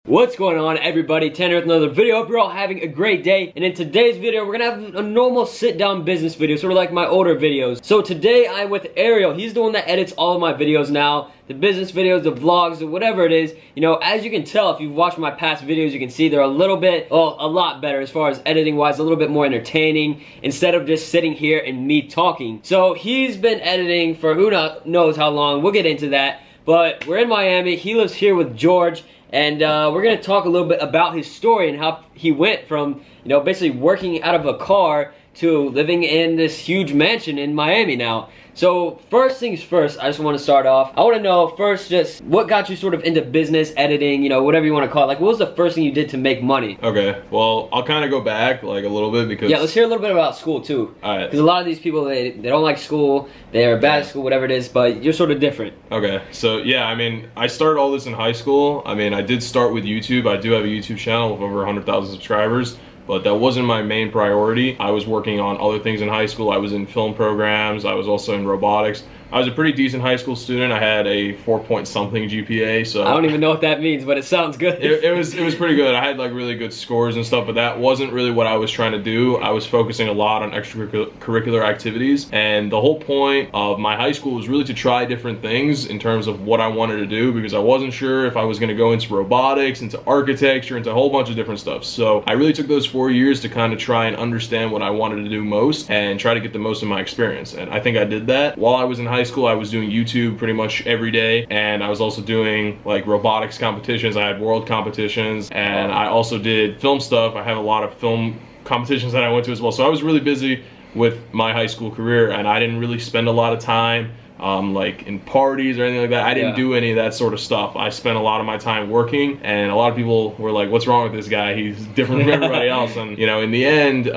What's going on, everybody? Tanner with another video. Hope you're all having a great day. And in today's video, we're gonna have a normal sit-down business video, sort of like my older videos. So today I'm with Ariel. He's the one that edits all of my videos now. The business videos, the vlogs, whatever it is. You know, as you can tell, if you've watched my past videos, you can see they're a little bit, well, a lot better as far as editing-wise, a little bit more entertaining, instead of just sitting here and me talking. So he's been editing for who knows how long. We'll get into that. But we're in Miami. He lives here with George. And we're going to talk a little bit about his story and how he went from, you know, basically working out of a car to living in this huge mansion in Miami now. So first things first, I just want to start off. I want to know first just what got you sort of into business, editing, you know, whatever you want to call it. Like, what was the first thing you did to make money? Okay, well, I'll kind of go back like a little bit because... Yeah, let's hear a little bit about school too. Alright. Because a lot of these people, they don't like school, they're bad at school, whatever it is, but you're sort of different. Okay, so yeah, I mean, I started all this in high school. I mean, I did start with YouTube. I do have a YouTube channel with over 100,000 subscribers. But that wasn't my main priority. I was working on other things in high school. I was in film programs. I was also in robotics. I was a pretty decent high school student. I had a 4-point-something GPA. So I don't even know what that means, but it sounds good. It was pretty good. I had like really good scores and stuff, but that wasn't really what I was trying to do. I was focusing a lot on extracurricular activities, and the whole point of my high school was really to try different things in terms of what I wanted to do, because I wasn't sure if I was going to go into robotics, into architecture, into a whole bunch of different stuff. So I really took those 4 years to kind of try and understand what I wanted to do most and try to get the most of my experience. And I think I did that. While I was in high school, I was doing YouTube pretty much every day, and I was also doing like robotics competitions. I had world competitions, and I also did film stuff. I have a lot of film competitions that I went to as well. So I was really busy with my high school career, and I didn't really spend a lot of time like in parties or anything like that. I didn't do any of that sort of stuff. I spent a lot of my time working, and a lot of people were like, what's wrong with this guy? He's different from everybody else. And you know, in the end,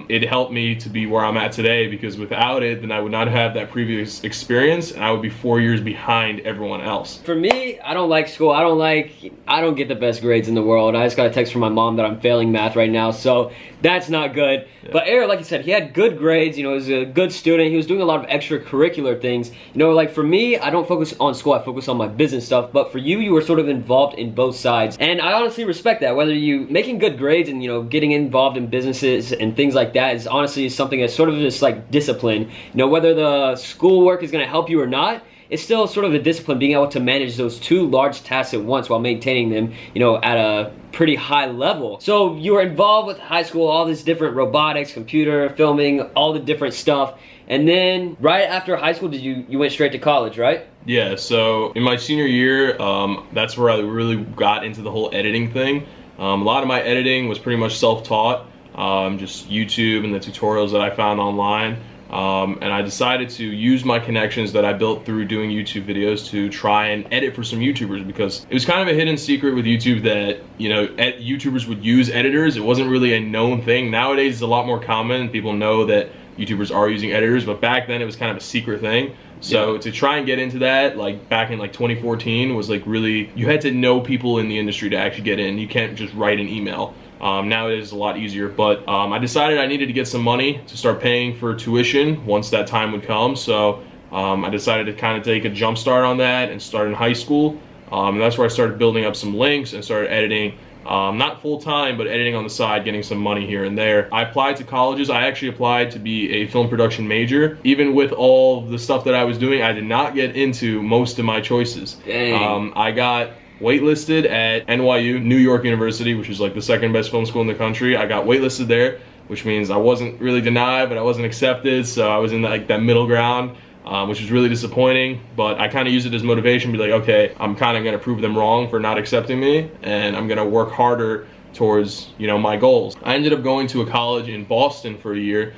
it helped me to be where I'm at today, because without it, then I would not have that previous experience, and I would be 4 years behind everyone else. For me, I don't like school. I don't get the best grades in the world. I just got a text from my mom that I'm failing math right now, so that's not good. Yeah. But Ariel, like you said, he had good grades. You know, he was a good student. He was doing a lot of extracurricular things. You know, like for me, I don't focus on school, I focus on my business stuff. But for you, you were sort of involved in both sides. And I honestly respect that. Whether you making good grades and, you know, getting involved in businesses and things like that is honestly something that's sort of just like discipline. You know, whether the schoolwork is going to help you or not, it's still sort of a discipline, being able to manage those two large tasks at once while maintaining them, you know, at a pretty high level. So you were involved with high school, all this different robotics, computer, filming, all the different stuff. And then right after high school, you went straight to college, right? Yeah, so in my senior year, that's where I really got into the whole editing thing. A lot of my editing was pretty much self-taught, just YouTube and the tutorials that I found online. And I decided to use my connections that I built through doing YouTube videos to try and edit for some YouTubers, because it was kind of a hidden secret with YouTube that, you know, YouTubers would use editors. It wasn't really a known thing. Nowadays it's a lot more common. People know that YouTubers are using editors, but back then it was kind of a secret thing. So to try and get into that, like back in like 2014, was like really, you had to know people in the industry to actually get in. You can't just write an email. Nowadays it's a lot easier, but I decided I needed to get some money to start paying for tuition once that time would come. So I decided to kind of take a jump start on that and start in high school. And that's where I started building up some links and started editing. Not full-time, but editing on the side, getting some money here and there. I applied to colleges. I actually applied to be a film production major. Even with all the stuff that I was doing, I did not get into most of my choices. Dang. I got waitlisted at NYU, New York University, which is like the second best film school in the country. I got waitlisted there, which means I wasn't really denied, but I wasn't accepted, so I was in like that middle ground. Which was really disappointing, but I kind of used it as motivation, be like, okay, I'm kind of going to prove them wrong for not accepting me, and I'm going to work harder towards, you know, my goals. I ended up going to a college in Boston for a year,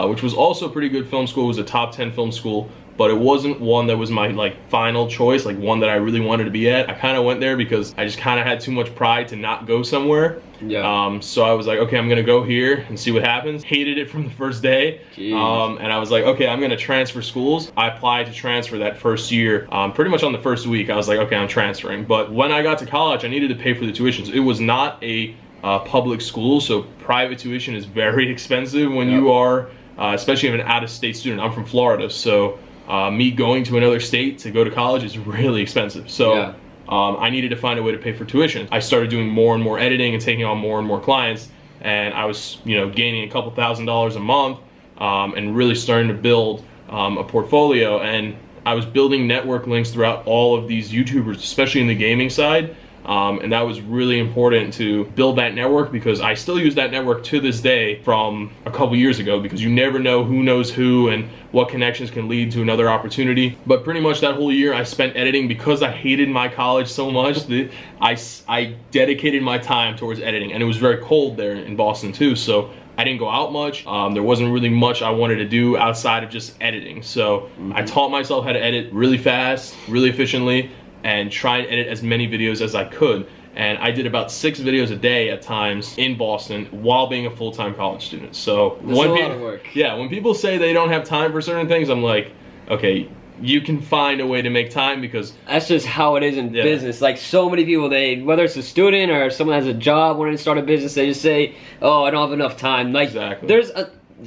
which was also a pretty good film school. It was a top 10 film school, but it wasn't one that was my like final choice, like one that I really wanted to be at. I kind of went there because I just kind of had too much pride to not go somewhere. Yeah. So I was like, okay, I'm gonna go here and see what happens. Hated it from the first day. And I was like, okay, I'm gonna transfer schools. I applied to transfer that first year. Pretty much on the first week, I was like, okay, I'm transferring. But when I got to college, I needed to pay for the tuitions. It was not a public school, so private tuition is very expensive when you are, especially if an out-of-state student. I'm from Florida, so me going to another state to go to college is really expensive. So I needed to find a way to pay for tuition. I started doing more and more editing and taking on more and more clients, and I was, you know, gaining a couple $1,000s a month, and really starting to build a portfolio. And I was building network links throughout all of these YouTubers, especially in the gaming side. And that was really important to build that network, because I still use that network to this day from a couple years ago, because you never know who knows who and what connections can lead to another opportunity. But pretty much that whole year I spent editing, because I hated my college so much that I dedicated my time towards editing. And it was very cold there in Boston too, so I didn't go out much. There wasn't really much I wanted to do outside of just editing. So I taught myself how to edit really fast, really efficiently, and try and edit as many videos as I could. And I did about 6 videos a day at times in Boston while being a full-time college student. So that's a lot of work. Yeah, when people say they don't have time for certain things, I'm like, okay, you can find a way to make time, because that's just how it is in business. Like, so many people, whether it's a student or someone has a job wanting to start a business, they just say, oh, I don't have enough time. Like,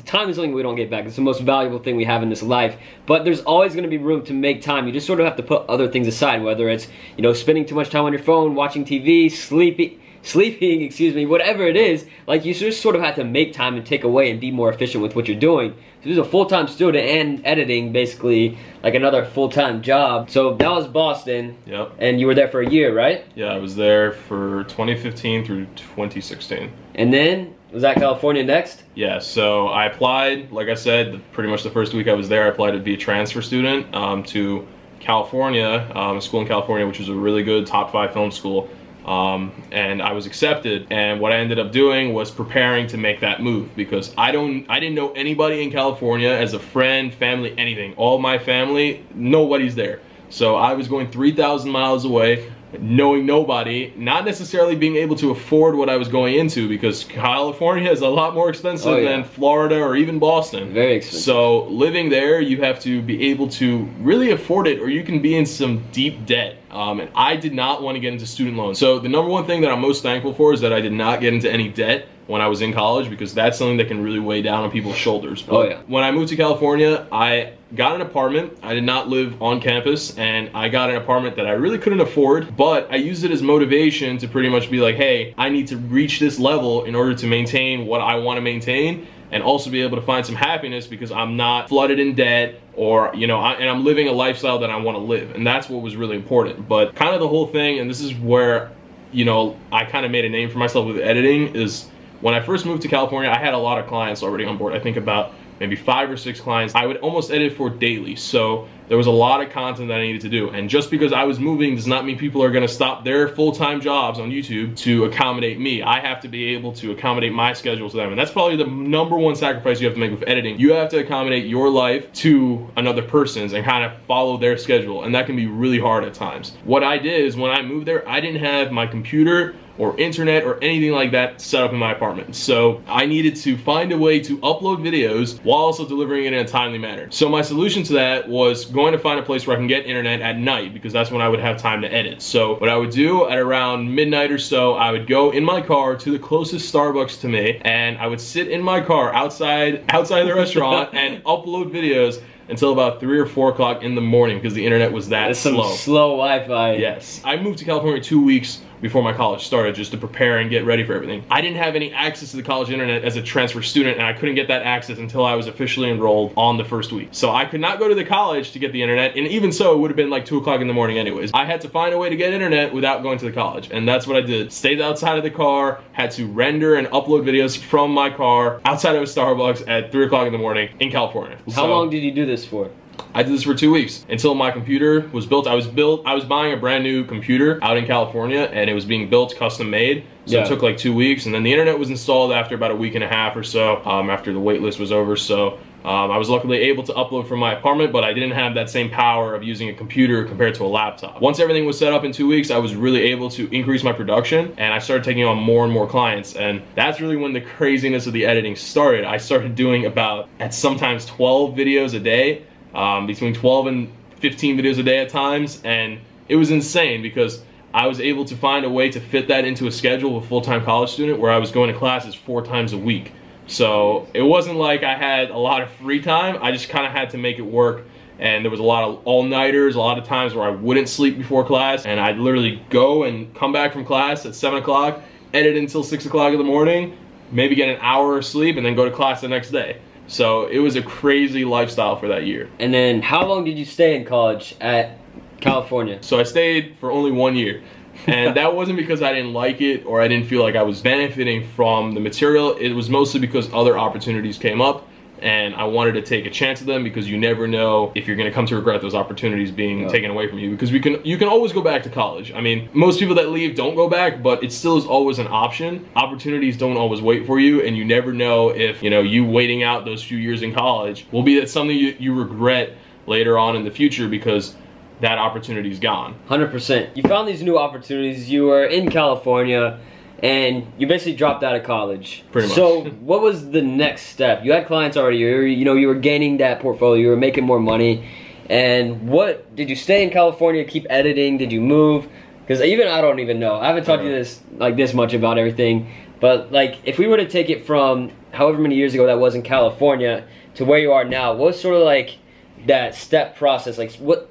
time is something we don't get back. It's the most valuable thing we have in this life. But there's always going to be room to make time. You just sort of have to put other things aside, whether it's, you know, spending too much time on your phone, watching TV, sleeping, excuse me, whatever it is. Like, you just sort of have to make time and take away and be more efficient with what you're doing. So there's a full-time student and editing, basically like another full-time job. So that was Boston. Yep. And you were there for a year, right? Yeah, I was there for 2015 through 2016. And then, was that California next? Yeah, so I applied, like I said, pretty much the first week I was there, I applied to be a transfer student to California, a school in California, which was a really good top 5 film school. And I was accepted, and what I ended up doing was preparing to make that move, because I didn't know anybody in California as a friend, family, anything. All my family, nobody's there. So I was going 3,000 miles away, knowing nobody, not necessarily being able to afford what I was going into, because California is a lot more expensive than Florida or even Boston. Very expensive. So living there, you have to be able to really afford it, or you can be in some deep debt. And I did not want to get into student loans. So the number one thing that I'm most thankful for is that I did not get into any debt when I was in college, because that's something that can really weigh down on people's shoulders. But when I moved to California, I got an apartment. I did not live on campus, and I got an apartment that I really couldn't afford, but I used it as motivation to pretty much be like, hey, I need to reach this level in order to maintain what I want to maintain, and also be able to find some happiness, because I'm not flooded in debt, or, you know, and I'm living a lifestyle that I want to live. And that's what was really important. But kind of the whole thing, and this is where, you know, I kind of made a name for myself with editing, is when I first moved to California, I had a lot of clients already on board. I think about maybe 5 or 6 clients I would almost edit for daily. So there was a lot of content that I needed to do. And just because I was moving does not mean people are gonna stop their full-time jobs on YouTube to accommodate me. I have to be able to accommodate my schedule to them. And that's probably the number one sacrifice you have to make with editing. You have to accommodate your life to another person's and kind of follow their schedule. And that can be really hard at times. What I did is when I moved there, I didn't have my computer or internet or anything like that set up in my apartment. So I needed to find a way to upload videos while also delivering it in a timely manner. So my solution to that was going to find a place where I can get internet at night, because that's when I would have time to edit. So what I would do at around midnight or so, I would go in my car to the closest Starbucks to me, and I would sit in my car outside the restaurant and upload videos until about 3 or 4 o'clock in the morning, because the internet was that slow. Some slow Wi-Fi. Yes. I moved to California 2 weeks before my college started, just to prepare and get ready for everything. I didn't have any access to the college internet as a transfer student, and I couldn't get that access until I was officially enrolled on the first week. So I could not go to the college to get the internet, and even so, it would have been like 2 o'clock in the morning anyways. I had to find a way to get internet without going to the college, and that's what I did. Stayed outside of the car, had to render and upload videos from my car outside of a Starbucks at 3 o'clock in the morning in California. How long did you do this for? I did this for 2 weeks until my computer was built. I was buying a brand new computer out in California, and it was being built custom made. So it took like 2 weeks, and then the internet was installed after about a week and a half or so, after the wait list was over. So I was luckily able to upload from my apartment, but I didn't have that same power of using a computer compared to a laptop. Once everything was set up in 2 weeks, I was really able to increase my production, and I started taking on more and more clients. And that's really when the craziness of the editing started. I started doing at sometimes 12 videos a day. Between 12 and 15 videos a day at times, and it was insane because I was able to find a way to fit that into a schedule of a full-time college student where I was going to classes 4 times a week. So it wasn't like I had a lot of free time. I just kind of had to make it work and there was a lot of all-nighters, a lot of times where I wouldn't sleep before class, and I'd literally go and come back from class at 7 o'clock, edit until 6 o'clock in the morning, maybe get an hour of sleep, and then go to class the next day. So it was a crazy lifestyle for that year. And then how long did you stay in college at California? So I stayed for only 1 year. And that wasn't because I didn't like it or I didn't feel like I was benefiting from the material. It was mostly because other opportunities came up and I wanted to take a chance at them, because you never know if you're going to come to regret those opportunities being taken away from you, because you can always go back to college. I mean, most people that leave don't go back, but it still is always an option. Opportunities don't always wait for you, and you never know if, you know, you waiting out those few years in college will be that something you regret later on in the future, because that opportunity's gone. 100%. You found these new opportunities. You were in California, and you basically dropped out of college. Pretty much. So what was the next step? You had clients already. You were gaining that portfolio. You were making more money. And what did you stay in California? Keep editing? Did you move? Because even I don't even know. I haven't taught you this much about everything. But like, if we were to take it from however many years ago that was in California to where you are now, what's sort of like that step process? Like, what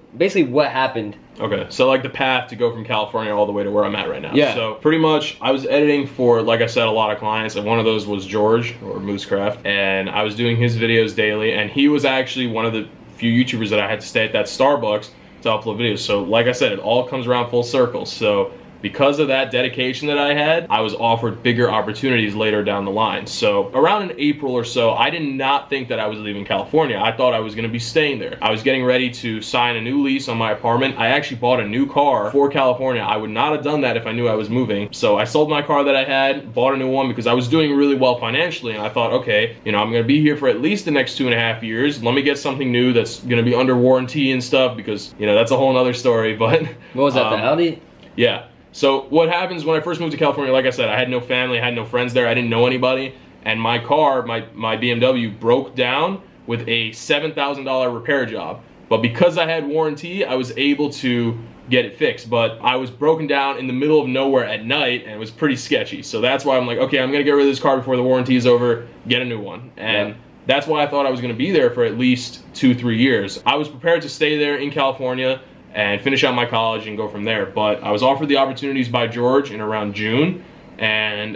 happened? Okay, so like the path to go from California all the way to where I'm at right now. Yeah. So pretty much I was editing for, like I said, a lot of clients, and one of those was George, or Moosecraft, and I was doing his videos daily, and he was actually one of the few YouTubers that I had to stay at that Starbucks to upload videos. So like I said, it all comes around full circle. So because of that dedication that I had, I was offered bigger opportunities later down the line. So around in April or so, I did not think that I was leaving California. I thought I was gonna be staying there. I was getting ready to sign a new lease on my apartment. I actually bought a new car for California. I would not have done that if I knew I was moving. So I sold my car that I had, bought a new one, because I was doing really well financially, and I thought, okay, you know, I'm gonna be here for at least the next 2.5 years. Let me get something new that's gonna be under warranty and stuff, because, you know, that's a whole nother story. But what was that, the Audi? Yeah. So what happens when I first moved to California, like I said, I had no family, I had no friends there, I didn't know anybody, and my car, my BMW, broke down with a $7,000 repair job. But because I had warranty, I was able to get it fixed. But I was broken down in the middle of nowhere at night, and it was pretty sketchy. So that's why I'm like, okay, I'm gonna get rid of this car before the warranty is over, get a new one. And that's why I thought I was gonna be there for at least 2-3 years. I was prepared to stay there in California and finish out my college and go from there. But I was offered the opportunities by George in around June, and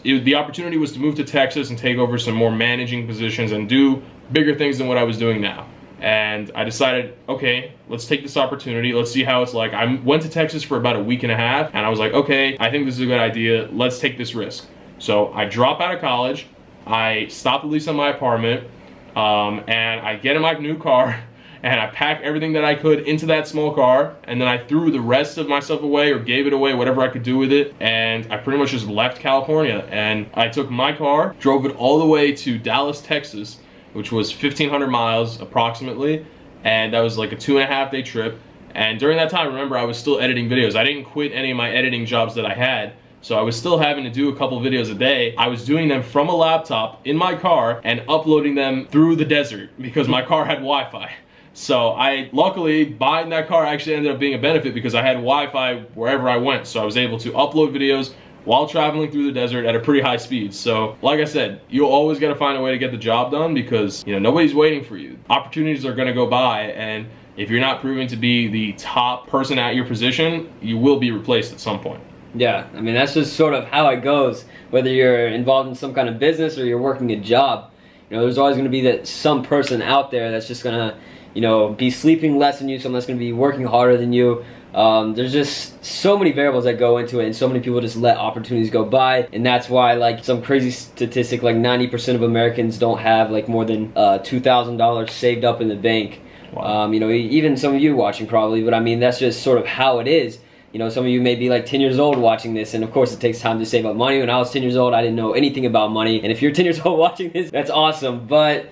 the opportunity was to move to Texas and take over some more managing positions and do bigger things than what I was doing now. And I decided, okay, let's take this opportunity, let's see how it's like. I went to Texas for about a week and a half, and I was like, okay, I think this is a good idea, let's take this risk. So I drop out of college, I stop the lease on my apartment, and I get in my new car, and I packed everything that I could into that small car, and then I threw the rest of my stuff away or gave it away, whatever I could do with it, and I pretty much just left California. And I took my car, drove it all the way to Dallas, Texas, which was 1,500 miles approximately, and that was like a 2.5-day trip. And during that time, remember, I was still editing videos. I didn't quit any of my editing jobs that I had, so I was still having to do a couple videos a day. I was doing them from a laptop in my car and uploading them through the desert because my car had Wi-Fi. So luckily, buying that car actually ended up being a benefit, because I had Wi-Fi wherever I went. So I was able to upload videos while traveling through the desert at a pretty high speed. So like I said, you'll always gotta find a way to get the job done, because, you know, nobody's waiting for you. Opportunities are gonna go by, and if you're not proving to be the top person at your position, you will be replaced at some point. Yeah, I mean, that's just sort of how it goes. Whether you're involved in some kind of business or you're working a job, you know, there's always gonna be some person out there that's just gonna, you know, be sleeping less than you, someone that's going to be working harder than you. There's just so many variables that go into it, and so many people just let opportunities go by, and that's why, like, some crazy statistic, like 90% of Americans don't have like more than $2,000 saved up in the bank. Wow. You know, even some of you watching probably, but I mean, that's just sort of how it is. You know, some of you may be like 10 years old watching this, and of course it takes time to save up money. When I was 10 years old, I didn't know anything about money, and if you're 10 years old watching this, that's awesome. But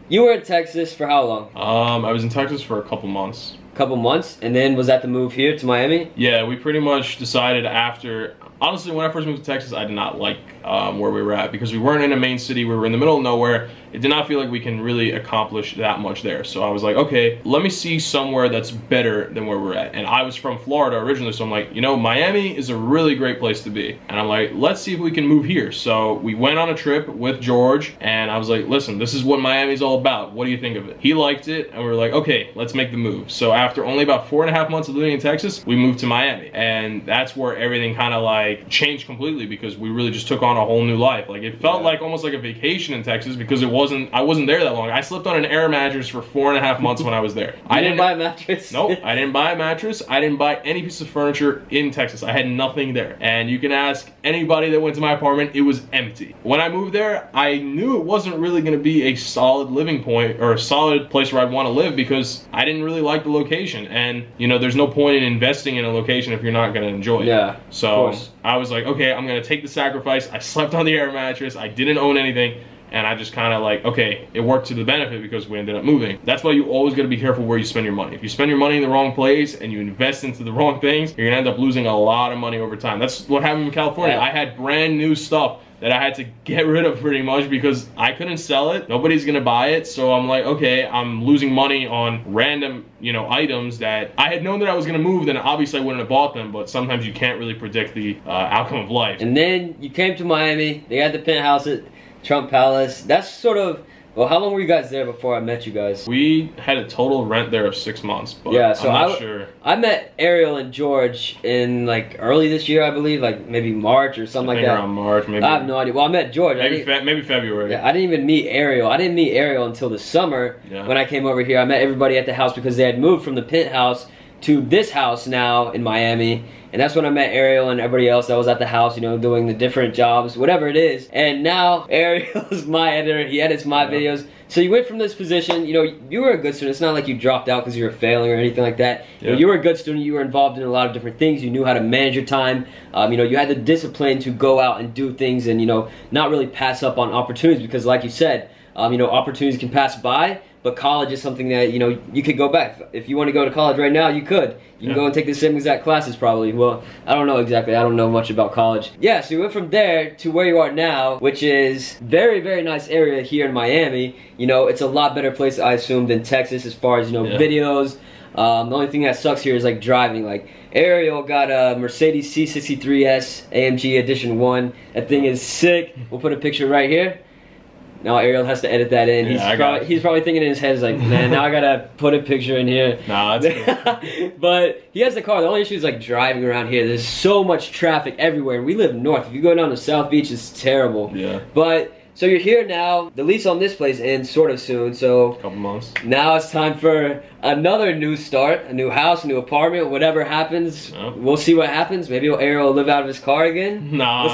you were in Texas for how long? I was in Texas for a couple months. Couple months, and then was that the move here to Miami? Yeah, we pretty much decided after honestly, when I first moved to Texas, I did not like where we were at because we weren't in a main city. We were in the middle of nowhere. It did not feel like we can really accomplish that much there. So I was like, okay, let me see somewhere that's better than where we're at. And I was from Florida originally, so I'm like, you know, Miami is a really great place to be. And I'm like, let's see if we can move here. So we went on a trip with George, and I was like, listen, this is what Miami's all about. What do you think of it? He liked it, and we were like, okay, let's make the move. So after only about 4.5 months of living in Texas, we moved to Miami. And that's where everything kind of like changed completely because we really just took on a whole new life. Like it felt like almost like a vacation in Texas because I wasn't there that long. I slept on an air mattress for 4.5 months when I was there. I didn't buy a mattress? Nope, I didn't buy a mattress. I didn't buy any piece of furniture in Texas. I had nothing there. And you can ask anybody that went to my apartment, it was empty. When I moved there, I knew it wasn't really gonna be a solid living point or a solid place where I'd wanna live because I didn't really like the location. And you know, there's no point in investing in a location if you're not gonna enjoy it. Yeah, so I was like, okay, I'm gonna take the sacrifice. I slept on the air mattress. I didn't own anything. And I just kind of like, okay, it worked to the benefit because we ended up moving. That's why you always got to be careful where you spend your money. If you spend your money in the wrong place and you invest into the wrong things, you're going to end up losing a lot of money over time. That's what happened in California. I had brand new stuff that I had to get rid of pretty much because I couldn't sell it. Nobody's gonna buy it. So I'm like, okay, I'm losing money on random, you know, items that I had known that I was gonna move, then obviously I wouldn't have bought them, but sometimes you can't really predict the outcome of life. And then you came to Miami. They had the penthouse at Trump Palace. That's sort of, well, how long were you guys there before I met you guys? We had a total rent there of 6 months, but yeah, so I'm not sure. I met Ariel and George in like early this year, I believe, like maybe March or something like that. Around March, maybe. I have no idea. Well, I met George. Maybe February. Yeah, I didn't even meet Ariel. I didn't meet Ariel until the summer when I came over here. I met everybody at the house because they had moved from the penthouse to this house now in Miami. And that's when I met Ariel and everybody else that was at the house, you know, doing the different jobs, whatever it is. And now Ariel's my editor. He edits my videos. So you went from this position, you know, you were a good student. It's not like you dropped out because you were failing or anything like that. You know, you were a good student. You were involved in a lot of different things. You knew how to manage your time. You know, you had the discipline to go out and do things and, you know, not really pass up on opportunities because like you said, you know, opportunities can pass by. But college is something that, you know, you could go back. If you want to go to college right now, you could. You can go and take the same exact classes probably. Well, I don't know exactly. I don't know much about college. Yeah, so you went from there to where you are now, which is very, very nice area here in Miami. You know, it's a lot better place, I assume, than Texas as far as, you know, videos. The only thing that sucks here is, like, driving. Like, Ariel got a Mercedes C63S AMG Edition 1. That thing is sick. We'll put a picture right here. Now Ariel has to edit that in. He's probably thinking in his head, he's like, man, now I gotta put a picture in here. Nah, that's cool. But he has the car. The only issue is like driving around here. There's so much traffic everywhere. And we live north. If you go down to South Beach, it's terrible. Yeah. But so you're here now. The lease on this place ends sort of soon. So a couple months. Now it's time for another new start, a new house, a new apartment. Whatever happens, we'll see what happens. Maybe Ariel will live out of his car again. No.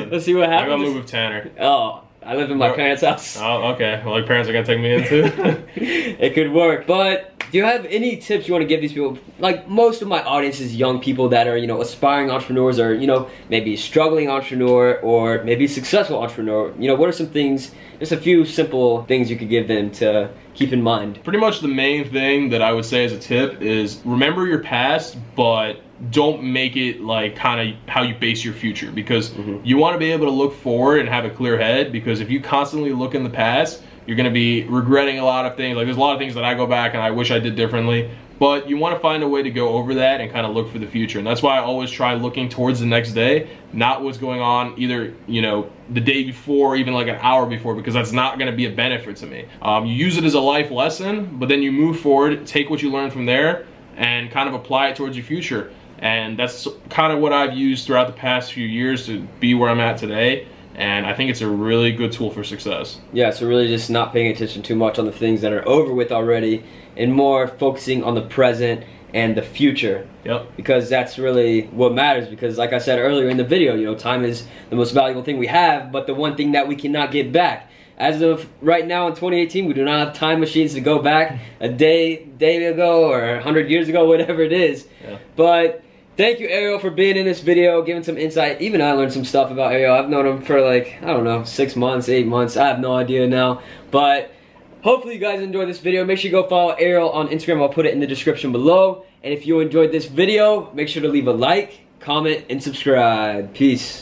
Let's see what happens. I'm gonna move with Tanner. Oh. I live in my parents' house. Oh, okay. Well, your parents are gonna take me in too. It could work. But do you have any tips you want to give these people? Like most of my audience is young people that are, you know, aspiring entrepreneurs or, you know, maybe struggling entrepreneur or maybe successful entrepreneur. You know, what are some things, just a few simple things you could give them to keep in mind? Pretty much the main thing that I would say as a tip is remember your past, but don't make it like kind of how you base your future because you want to be able to look forward and have a clear head because if you constantly look in the past, you're going to be regretting a lot of things. Like there's a lot of things that I go back and I wish I did differently, but you want to find a way to go over that and kind of look for the future. And that's why I always try looking towards the next day, not what's going on either, you know, the day before or even like an hour before because that's not going to be a benefit to me. You use it as a life lesson, but then you move forward, take what you learn from there and kind of apply it towards your future. And that's kind of what I've used throughout the past few years to be where I'm at today. And I think it's a really good tool for success. Yeah, so really just not paying attention too much on the things that are over with already and more focusing on the present and the future. Yep. Because that's really what matters because like I said earlier in the video, you know, time is the most valuable thing we have, but the one thing that we cannot get back. As of right now in 2018, we do not have time machines to go back a day ago or 100 years ago, whatever it is. Yeah. But thank you, Ariel, for being in this video, giving some insight. Even I learned some stuff about Ariel. I've known him for like, I don't know, 6 months, 8 months. I have no idea now. But hopefully you guys enjoyed this video. Make sure you go follow Ariel on Instagram. I'll put it in the description below. And if you enjoyed this video, make sure to leave a like comment, and subscribe. Peace.